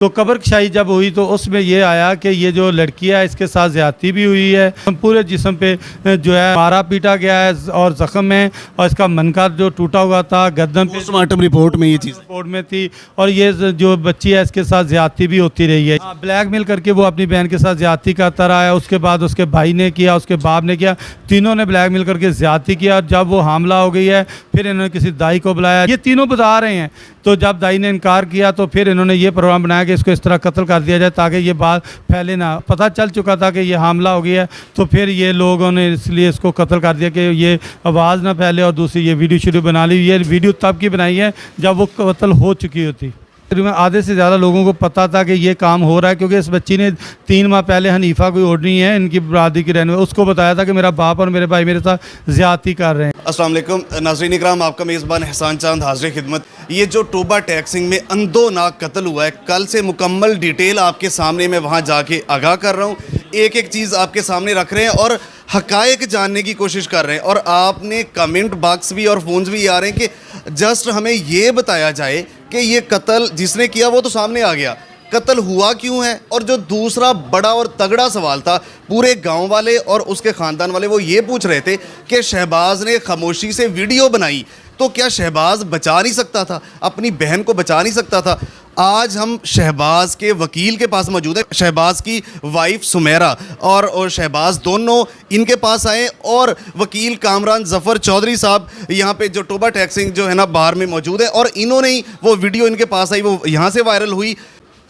तो कब्रकशाही जब हुई तो उसमें ये आया कि ये जो लड़की है इसके साथ ज़्यादती भी हुई है। पूरे जिस्म पे जो है मारा पीटा गया है और ज़ख्म है और इसका मनका जो टूटा हुआ था गर्दन पे पोस्टमार्टम रिपोर्ट में ये चीज़ रिपोर्ट में थी। और ये जो बच्ची है इसके साथ ज़्यादती भी होती रही है। ब्लैकमेल करके वो अपनी बहन के साथ ज़्यादती करता रहा है। उसके बाद उसके भाई ने किया, उसके बाप ने किया, तीनों ने ब्लैकमेल करके ज़्यादती किया। जब वो हामला हो गई है फिर इन्होंने किसी दाई को बुलाया। ये तीनों बता रहे हैं। तो जब दाई ने इनकार किया तो फिर इन्होंने ये प्रोग्राम बनाया कि इसको इस तरह कत्ल कर दिया जाए ताकि ये बात फैले ना। पता चल चुका था कि ये हमला हो गया है तो फिर ये लोगों ने इसलिए इसको कत्ल कर दिया कि ये आवाज़ ना फैले। और दूसरी ये वीडियो बना ली। ये वीडियो तब की बनाई है जब वो कत्ल हो चुकी होती। तकरीबन आधे से ज़्यादा लोगों को पता था कि ये काम हो रहा है क्योंकि इस बच्ची ने 3 माह पहले हनीफा कोई ओढ़नी है इनकी बरादरी की रहने में, उसको बताया था कि मेरा बाप और मेरे भाई मेरे साथ ज़्यादती कर रहे हैं। अस्सलाम वालेकुम नाज़रीन इकराम, आपका मेज़बान एहसान चांद हाज़िर खिदमत। ये जो टोबा टैक्सिंग में अंधोनाक कत्ल हुआ है, कल से मुकम्मल डिटेल आपके सामने मैं वहाँ जाके आगाह कर रहा हूँ। एक एक चीज़ आपके सामने रख रहे हैं और हकायक जानने की कोशिश कर रहे हैं। और आपने कमेंट बॉक्स भी और फ़ोन्स भी आ रहे हैं कि जस्ट हमें ये बताया जाए कि ये कत्ल जिसने किया वो तो सामने आ गया, कत्ल हुआ क्यों है। और जो दूसरा बड़ा और तगड़ा सवाल था, पूरे गांव वाले और उसके ख़ानदान वाले वो ये पूछ रहे थे कि शहबाज ने खामोशी से वीडियो बनाई तो क्या शहबाज बचा नहीं सकता था, अपनी बहन को बचा नहीं सकता था। आज हम शहबाज के वकील के पास मौजूद है। शहबाज की वाइफ सुमेरा और शहबाज दोनों इनके पास आए और वकील कामरान ज़फ़र चौधरी साहब यहाँ पे जो टोबा टैक्सिंग जो है ना बाहर में मौजूद है और इन्होंने ही वो वीडियो इनके पास आई, वो यहाँ से वायरल हुई।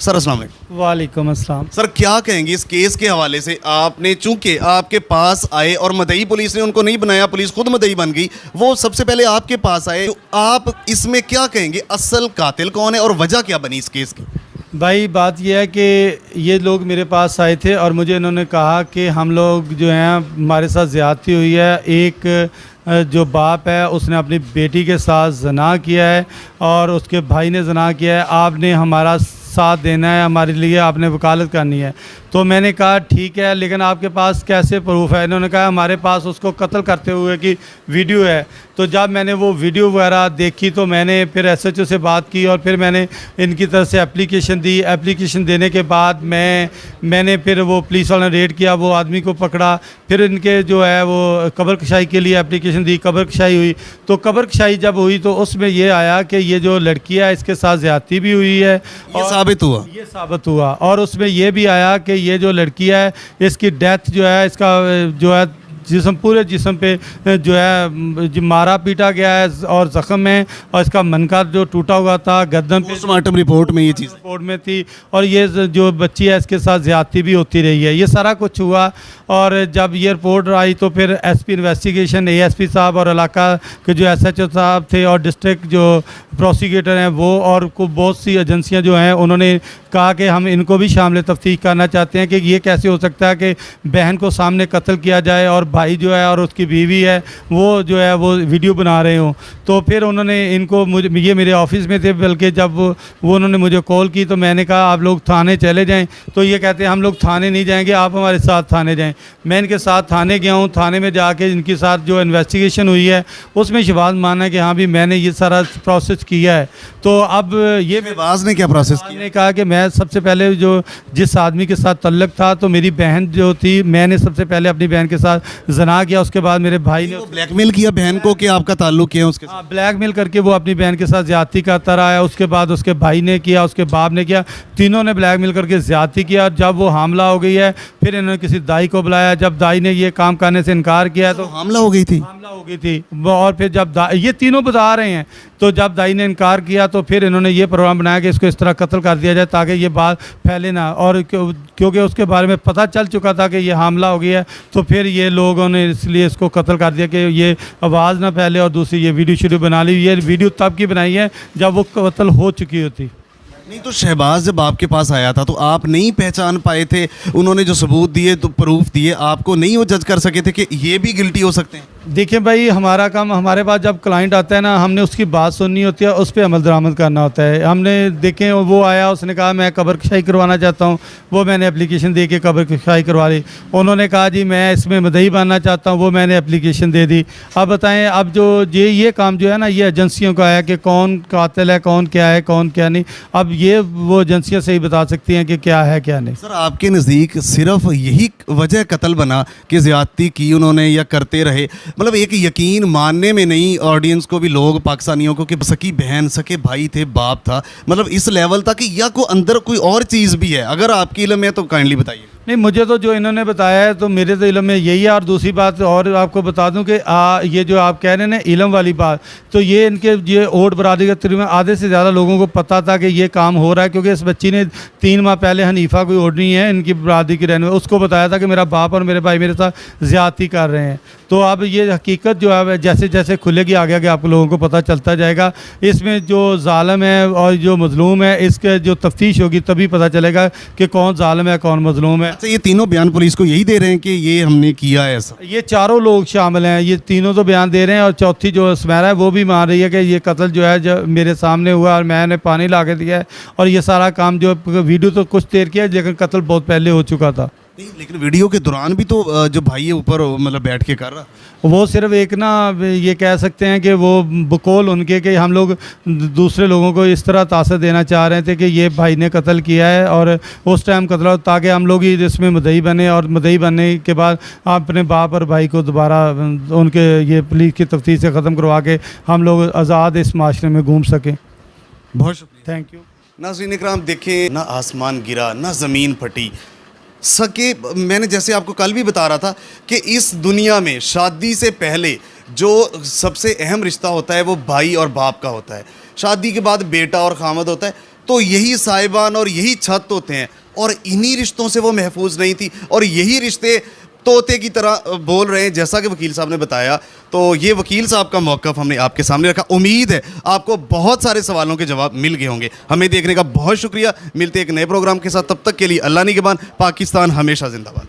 सर अस्सलाम वालेकुम। वालेकुम अस्सलाम। सर क्या कहेंगे इस केस के हवाले से? आपने चूंकि आपके पास आए और मदई पुलिस ने उनको नहीं बनाया, पुलिस खुद मदई बन गई, वो सबसे पहले आपके पास आए, तो आप इसमें क्या कहेंगे? असल कातिल कौन है और वजह क्या बनी इस केस की? भाई बात यह है कि ये लोग मेरे पास आए थे और मुझे इन्होंने कहा कि हम लोग जो हैं हमारे साथ ज़्यादती हुई है। एक जो बाप है उसने अपनी बेटी के साथ ज़ना किया है और उसके भाई ने ज़ना किया है। आपने हमारा साथ देना है, हमारे लिए आपने वकालत करनी है। तो मैंने कहा ठीक है, लेकिन आपके पास कैसे प्रूफ है? इन्होंने कहा हमारे पास उसको कत्ल करते हुए की वीडियो है। तो जब मैंने वो वीडियो वगैरह देखी तो मैंने फिर SHO से बात की और फिर मैंने इनकी तरफ से एप्लीकेशन दी। एप्लीकेशन देने के बाद मैंने फिर वो पुलिस वालों ने रेड किया, वो आदमी को पकड़ा। फिर इनके जो है वो कब्रकशाही के लिए एप्लीकेशन दी, कब्रकशाही हुई। तो कब्रकशाही जब हुई तो उसमें ये आया कि ये जो लड़की है इसके साथ ज़्यादती भी हुई है ये साबित हुआ। और उसमें यह भी आया कि ये जो लड़की है इसकी डेथ जो है, इसका जो है पूरे जिस्म पे जो है मारा पीटा गया है और ज़ख्म है और इसका मनका जो टूटा हुआ था गर्दन पे पोस्टमार्टम रिपोर्ट में ये चीज़ रिपोर्ट में थी। और ये जो बच्ची है इसके साथ ज़्यादती भी होती रही है। ये सारा कुछ हुआ और जब ये रिपोर्ट आई तो फिर SP इन्वेस्टिगेशन ASP साहब और इलाका के जो SHO साहब थे और डिस्ट्रिक्ट जो प्रोसिक्यूटर हैं वो और बहुत सी एजेंसियाँ जो हैं उन्होंने कहा कि हम इनको भी शामिल तफ्तीश करना चाहते हैं कि ये कैसे हो सकता है कि बहन को सामने कत्ल किया जाए और भाई जो है और उसकी बीवी है वो जो है वो वीडियो बना रहे हों। तो फिर उन्होंने इनको ये मेरे ऑफिस में थे, बल्कि जब वो उन्होंने मुझे कॉल की तो मैंने कहा आप लोग थाने चले जाएं। तो ये कहते हैं हम लोग थाने नहीं जाएंगे, आप हमारे साथ थाने जाएं। मैं इनके साथ थाने गया हूँ। थाने में जाके इनके साथ जो इन्वेस्टिगेशन हुई है उसमें शहबाज माना है कि हाँ भी मैंने ये सारा प्रोसेस किया है। तो अब ये शहबाज ने क्या प्रोसेस किया? ने कहा कि मैं सबसे पहले जो जिस आदमी के साथ तल्लक था तो मेरी बहन जो थी, मैंने सबसे पहले अपनी बहन के साथ जना किया। उसके बाद मेरे भाई ने ब्लैकमेल किया बहन को कि आपका ताल्लुक है उसके साथ? ब्लैकमेल करके वो अपनी बहन के साथ ज़्यादती करता रहा है। उसके बाद उसके भाई ने किया, उसके बाप ने किया, तीनों ने ब्लैकमेल करके ज़्यादती किया। जब वो हमला हो गई है फिर इन्होंने किसी दाई को बुलाया। जब दाई ने ये काम करने से इनकार किया तो हमला हो गई थी। और फिर जब ये तीनों बता रहे हैं तो जब दाई ने इनकार किया तो फिर इन्होंने ये प्रोग्राम बनाया कि इसको इस तरह कत्ल कर दिया जाए ताकि ये बात फैले ना। और क्योंकि उसके बारे में पता चल चुका था कि ये हमला हो गया है तो फिर ये लोगों ने इसलिए इसको कत्ल कर दिया कि ये आवाज़ ना फैले। और दूसरी ये वीडियो बना ली। ये वीडियो तब की बनाई है जब वो कत्ल हो चुकी होती। नहीं तो शहबाज जब आपके पास आया था तो आप नहीं पहचान पाए थे? उन्होंने जो सबूत दिए तो प्रूफ दिए आपको नहीं वो जज कर सके थे कि ये भी गिल्टी हो सकते हैं? देखिए भाई, हमारा काम, हमारे पास जब क्लाइंट आता है ना, हमने उसकी बात सुननी होती है, उस पर अमल दरामद करना होता है। हमने देखें, वो आया, उसने कहा मैं कब्र कशाई करवाना चाहता हूँ, वो मैंने एप्लीकेशन दे के कब्र कशाई करवा ली। उन्होंने कहा जी मैं इसमें मदई बनना चाहता हूँ, वो मैंने एप्लीकेशन दे दी। अब बताएं, अब जो ये काम जो है ना, ये एजेंसियों का है कि कौन कातिल है, कौन क्या है, कौन क्या नहीं। अब ये वो एजेंसियाँ सही बता सकती हैं कि क्या है क्या नहीं। सर आपके नज़दीक सिर्फ यही वजह कत्ल बना कि ज़्यादती की उन्होंने या करते रहे, मतलब एक यकीन मानने में नहीं, ऑडियंस को भी, लोग पाकिस्तानियों को, कि सकी बहन सके भाई थे, बाप था, मतलब इस लेवल तक, या को अंदर कोई और चीज़ भी है? अगर आपकी इल्म है तो काइंडली बताइए। नहीं, मुझे तो जो इन्होंने बताया है तो मेरे तो इल्म में यही है। और दूसरी बात और आपको बता दूं कि ये जो आप कह रहे हैं ना इल्म वाली बात, तो ये इनके ये ओट बरादरी के तकरीबन आधे से ज़्यादा लोगों को पता था कि ये काम हो रहा है, क्योंकि इस बच्ची ने 3 माह पहले हनीफा कोई ओढ़नी है इनकी बरादरी की रहने, उसको बताया था कि मेरा बाप और मेरे भाई मेरे साथ ज़्यादती कर रहे हैं। तो अब ये हकीकत जो है जैसे जैसे खुलेगी आगे आगे आप लोगों को पता चलता जाएगा। इसमें जो ज़ालिम है और जो मज़लूम है, इसके जो तफ्तीश होगी तभी पता चलेगा कि कौन ज़ालिम है कौन मज़लूम है। अच्छा, ये तीनों बयान पुलिस को यही दे रहे हैं कि ये हमने किया है ऐसा? ये चारों लोग शामिल हैं, ये तीनों तो बयान दे रहे हैं, और चौथी जो सुमेरा है वो भी मान रही है कि ये कत्ल जो है जो मेरे सामने हुआ और मैंने पानी ला के दिया है, और ये सारा काम जो वीडियो तो कुछ देर किया है, लेकिन कत्ल बहुत पहले हो चुका था। नहीं, लेकिन वीडियो के दौरान भी तो जो भाई है ऊपर मतलब बैठ के कर रहा, वो सिर्फ एक ना, ये कह सकते हैं कि वो बकौल उनके कि हम लोग दूसरे लोगों को इस तरह तासर देना चाह रहे थे कि ये भाई ने कत्ल किया है, और उस टाइम कत्ल हो, ताकि हम लोग ही इसमें मुद्दई बने, और मुद्दई बनने के बाद अपने बाप और भाई को दोबारा उनके ये पुलिस की तफ्तीश से ख़त्म करवा के हम लोग आज़ाद इस माशरे में घूम सकें। बहुत शुक्रिया। Thank you. नाज़रीन इकराम, देखें, ना आसमान गिरा ना ज़मीन फटी, सके, मैंने जैसे आपको कल भी बता रहा था कि इस दुनिया में शादी से पहले जो सबसे अहम रिश्ता होता है वो भाई और बाप का होता है। शादी के बाद बेटा और खामद होता है। तो यही साहिबान और यही छत होते हैं, और इन्हीं रिश्तों से वो महफूज नहीं थी, और यही रिश्ते तोते की तरह बोल रहे हैं, जैसा कि वकील साहब ने बताया। तो ये वकील साहब का मौक़िफ़ हमने आपके सामने रखा। उम्मीद है आपको बहुत सारे सवालों के जवाब मिल गए होंगे। हमें देखने का बहुत शुक्रिया। मिलते एक नए प्रोग्राम के साथ, तब तक के लिए अल्लाह निगहबान। पाकिस्तान हमेशा जिंदाबाद।